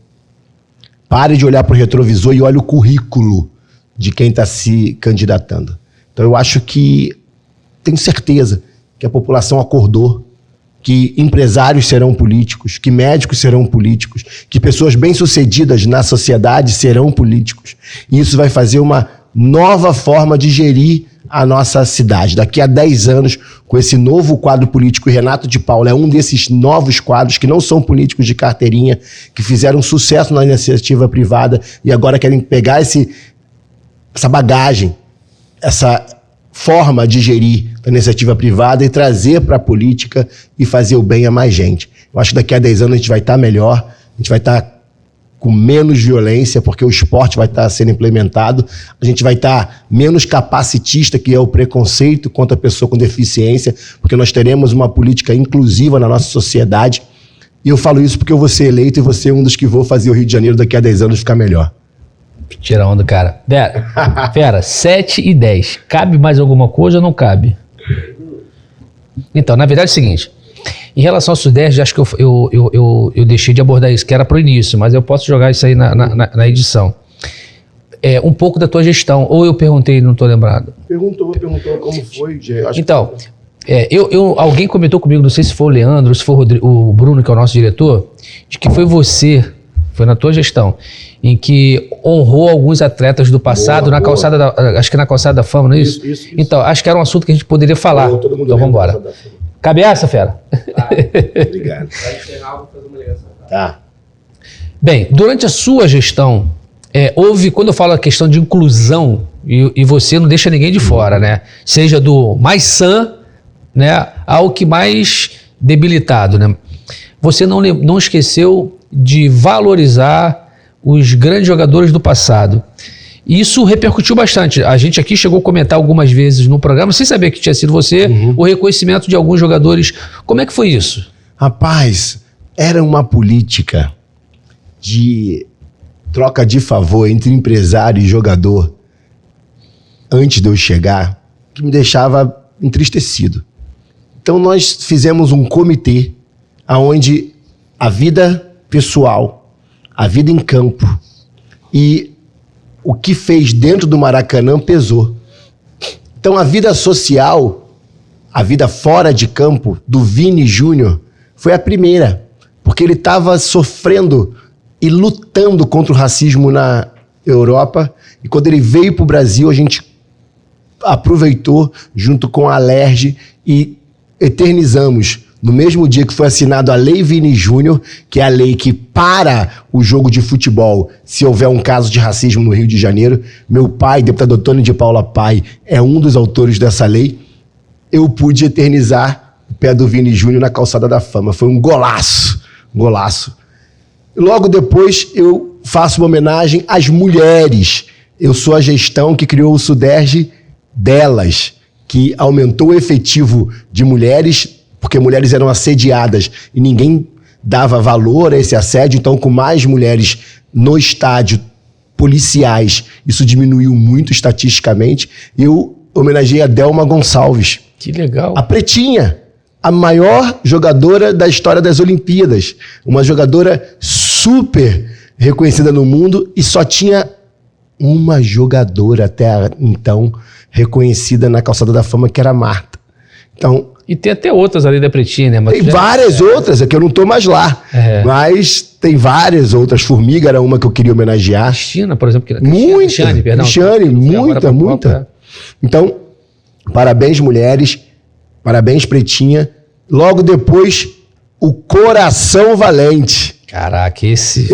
Pare de olhar para o retrovisor e olhe o currículo de quem está se candidatando. Então eu acho que, tenho certeza que a população acordou, que empresários serão políticos, que médicos serão políticos, que pessoas bem-sucedidas na sociedade serão políticos. E isso vai fazer uma nova forma de gerir a nossa cidade. Daqui a 10 anos, com esse novo quadro político, e Renato de Paula é um desses novos quadros que não são políticos de carteirinha, que fizeram sucesso na iniciativa privada e agora querem pegar essa bagagem, essa forma de gerir a iniciativa privada e trazer para a política e fazer o bem a mais gente. Eu acho que daqui a 10 anos a gente vai estar melhor, a gente vai estar com menos violência, porque o esporte vai estar sendo implementado, a gente vai estar menos capacitista, que é o preconceito contra a pessoa com deficiência, porque nós teremos uma política inclusiva na nossa sociedade. E eu falo isso porque eu vou ser eleito e vou ser um dos que vou fazer o Rio de Janeiro daqui a 10 anos ficar melhor. Tira onda, cara. Fera, 7:10. Cabe mais alguma coisa ou não cabe? Então, na verdade é o seguinte. Em relação ao Sudeste, acho que eu deixei de abordar isso, que era pro início, mas eu posso jogar isso aí na edição. Um pouco da tua gestão, ou eu perguntei e não estou lembrado? Perguntou como foi, Gê. Então, alguém comentou comigo, não sei se foi o Leandro, se foi o Bruno, que é o nosso diretor, de que foi na tua gestão, em que honrou alguns atletas do passado na calçada acho que na calçada da fama, não é isso? Isso. Então, acho que era um assunto que a gente poderia falar. Então, vamos embora. Cabe essa, fera? Tá. Obrigado. Vai encerrar, vou fazer uma ligação. Tá. Bem, durante a sua gestão, quando eu falo a questão de inclusão, e você não deixa ninguém de fora, né? Seja do mais sã, né, ao que mais debilitado, né? Você não esqueceu de valorizar os grandes jogadores do passado. Isso repercutiu bastante. A gente aqui chegou a comentar algumas vezes no programa, sem saber que tinha sido você, o reconhecimento de alguns jogadores. Como é que foi isso? Rapaz, era uma política de troca de favor entre empresário e jogador, antes de eu chegar, que me deixava entristecido. Então nós fizemos um comitê onde a vida pessoal, a vida em campo e o que fez dentro do Maracanã pesou. Então a vida social, a vida fora de campo do Vini Júnior foi a primeira, porque ele estava sofrendo e lutando contra o racismo na Europa, e quando ele veio para o Brasil a gente aproveitou junto com a Alerj e eternizamos no mesmo dia que foi assinado a Lei Vini Júnior, que é a lei que para o jogo de futebol se houver um caso de racismo no Rio de Janeiro. Meu pai, deputado Antônio de Paula Pai, é um dos autores dessa lei. Eu pude eternizar o pé do Vini Júnior na calçada da fama. Foi um golaço, golaço. Logo depois eu faço uma homenagem às mulheres. Eu sou a gestão que criou o Suderj delas, que aumentou o efetivo de mulheres, porque mulheres eram assediadas e ninguém dava valor a esse assédio. Então, com mais mulheres no estádio, policiais, isso diminuiu muito estatisticamente. Eu homenageei a Delma Gonçalves. Que legal. A Pretinha, a maior jogadora da história das Olimpíadas. Uma jogadora super reconhecida no mundo e só tinha uma jogadora até então reconhecida na calçada da fama, que era a Marta. Então, e tem até outras ali da Pretinha, né? Mas tem várias outras, é que eu não tô mais lá. Mas tem várias outras. Formiga era uma que eu queria homenagear. Cristina, por exemplo. Cristiane, muita. Então, parabéns, mulheres. Parabéns, Pretinha. Logo depois, o Coração Valente. Caraca, esse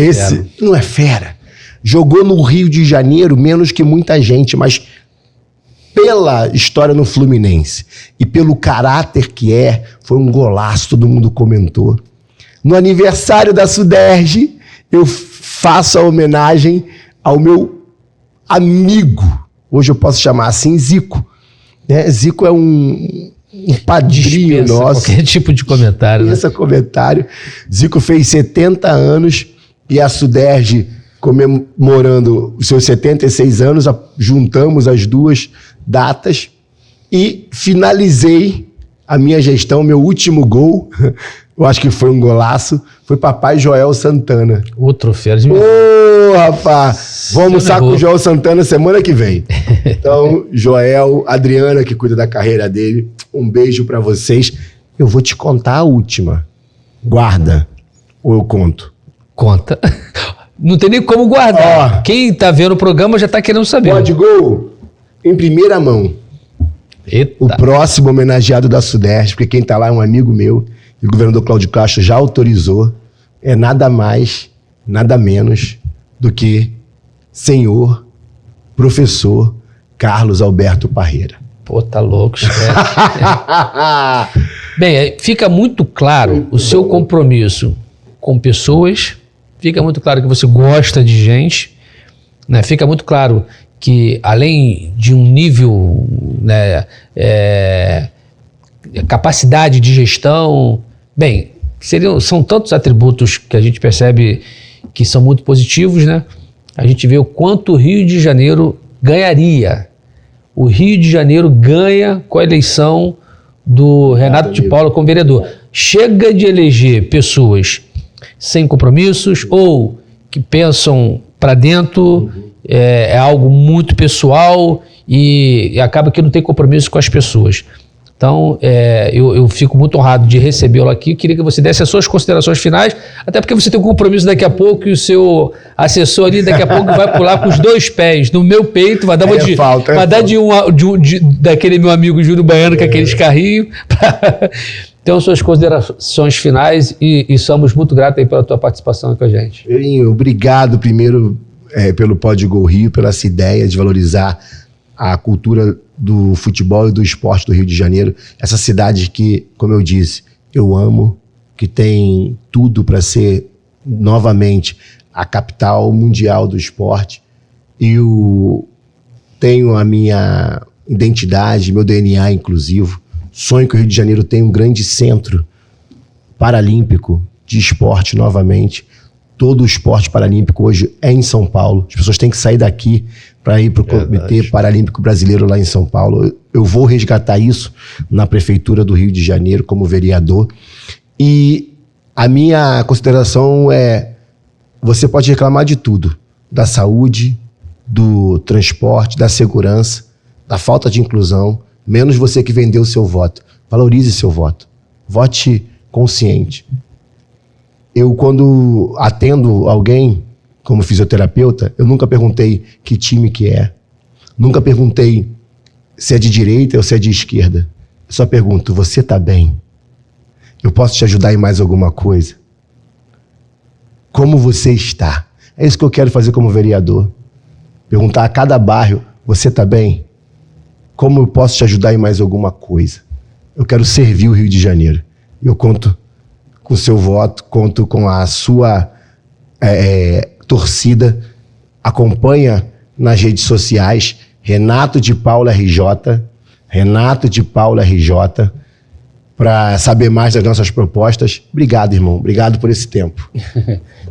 não é fera. Jogou no Rio de Janeiro menos que muita gente, mas pela história no Fluminense e pelo caráter que foi um golaço, todo mundo comentou. No aniversário da Suderge, eu faço a homenagem ao meu amigo, hoje eu posso chamar assim, Zico. Né? Zico é um padrinho nosso. Qualquer tipo de comentário. Esse comentário. Zico fez 70 anos e a Suderge, comemorando os seus 76 anos, juntamos as duas datas e finalizei a minha gestão, meu último gol, eu acho que foi um golaço, foi papai Joel Santana. Outro fera de Ô, rapaz, vou almoçar com o Joel Santana semana que vem. Então, Joel, Adriana, que cuida da carreira dele, um beijo pra vocês. Eu vou te contar a última. Guarda, ou eu conto? Conta. Não tem nem como guardar. Quem tá vendo o programa já tá querendo saber. Pode gol em primeira mão. Eita. O próximo homenageado da Suderge, porque quem tá lá é um amigo meu, e o governador Cláudio Castro já autorizou, é nada mais, nada menos do que senhor professor Carlos Alberto Parreira. Pô, tá louco, Bem, fica muito claro o seu compromisso com pessoas, fica muito claro que você gosta de gente, né? Fica muito claro que além de um nível, né, capacidade de gestão, bem, são tantos atributos que a gente percebe que são muito positivos, né? A gente vê o quanto o Rio de Janeiro ganharia. O Rio de Janeiro ganha com a eleição do Renato de Paula como vereador. Chega de eleger pessoas sem compromissos ou que pensam para dentro, é algo muito pessoal e acaba que não tem compromisso com as pessoas. Então, eu fico muito honrado de recebê-lo aqui. Queria que você desse as suas considerações finais, até porque você tem um compromisso daqui a pouco e o seu assessor ali daqui a pouco vai pular com os dois pés no meu peito, vai dar daquele meu amigo Júlio Baiano com aqueles carrinhos. Então, suas considerações finais e somos muito gratos aí pela tua participação com a gente. Obrigado primeiro pelo Pod Gol Rio, pela essa ideia de valorizar a cultura do futebol e do esporte do Rio de Janeiro. Essa cidade que, como eu disse, eu amo, que tem tudo para ser novamente a capital mundial do esporte. E tenho a minha identidade, meu DNA inclusivo. Sonho que o Rio de Janeiro tenha um grande centro paralímpico de esporte novamente. Todo o esporte paralímpico hoje é em São Paulo. As pessoas têm que sair daqui para ir para o Comitê Paralímpico Brasileiro lá em São Paulo. Eu vou resgatar isso na Prefeitura do Rio de Janeiro como vereador. E a minha consideração você pode reclamar de tudo, da saúde, do transporte, da segurança, da falta de inclusão, menos você que vendeu o seu voto. Valorize seu voto. Vote consciente. Eu, quando atendo alguém como fisioterapeuta, eu nunca perguntei que time que é. Nunca perguntei se é de direita ou se é de esquerda. Eu só pergunto, você tá bem? Eu posso te ajudar em mais alguma coisa? Como você está? É isso que eu quero fazer como vereador. Perguntar a cada bairro, você tá bem? Como eu posso te ajudar em mais alguma coisa? Eu quero servir o Rio de Janeiro. Eu conto com o seu voto, conto com a sua torcida. Acompanha nas redes sociais, Renato de Paula RJ, para saber mais das nossas propostas. Obrigado, irmão. Obrigado por esse tempo.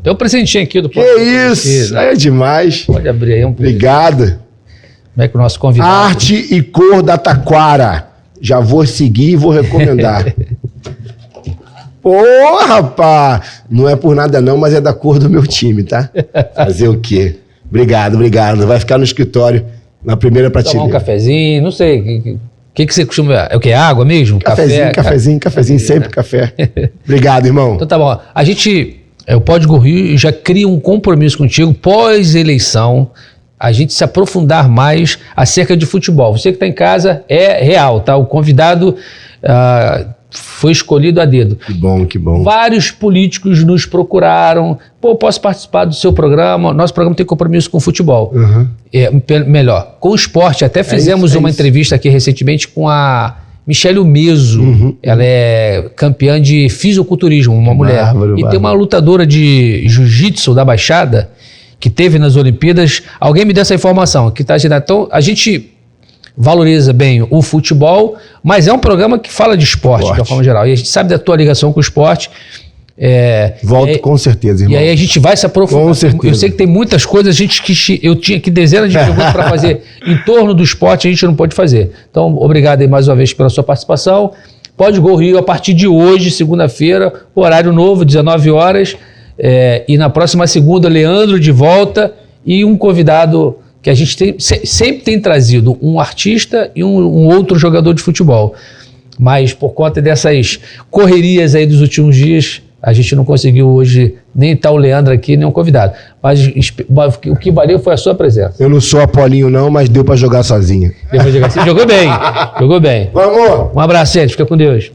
Tem um presentinho aqui do Que isso? É demais. Pode abrir aí. Obrigado. Como é que o nosso convidado... Arte e cor da Taquara. Já vou seguir e vou recomendar. Pô, rapaz! Não é por nada não, mas é da cor do meu time, tá? Fazer o quê? Obrigado. Vai ficar no escritório, na primeira prateleira. Tomar um cafezinho, não sei. O que você costuma... É o quê? Água mesmo? Cafezinho, sempre café. Obrigado, irmão. Então tá bom. A gente, o Pod Gol Rio, já cria um compromisso contigo pós-eleição, a gente se aprofundar mais acerca de futebol. Você que está em casa é real, tá? O convidado foi escolhido a dedo. Que bom, que bom. Vários políticos nos procuraram. Pô, posso participar do seu programa? Nosso programa tem compromisso com o futebol. Melhor, com o esporte. Até fizemos uma entrevista aqui recentemente com a Michele Meso. Ela é campeã de fisiculturismo, uma mulher. E tem uma lutadora de jiu-jitsu da Baixada que teve nas Olimpíadas. Alguém me deu essa informação. Que tá, então, a gente valoriza bem o futebol, mas é um programa que fala de esporte, de uma forma geral. E a gente sabe da tua ligação com o esporte. Volto com certeza, irmão. E aí a gente vai se aprofundar. Com certeza. Eu sei que tem muitas coisas eu tinha aqui dezenas de perguntas para fazer em torno do esporte, a gente não pode fazer. Então, obrigado aí mais uma vez pela sua participação. Pode Gol Rio a partir de hoje, segunda-feira, horário novo, 19 horas. E na próxima segunda, Leandro de volta e um convidado que a gente sempre tem trazido, um artista e um outro jogador de futebol. Mas por conta dessas correrias aí dos últimos dias, a gente não conseguiu hoje nem estar o Leandro aqui, nem um convidado. Mas o que valeu foi a sua presença. Eu não sou Apolinho não, mas deu pra jogar sozinho. Você jogou bem, jogou bem. Vamos! Um abraço, gente. Fica com Deus.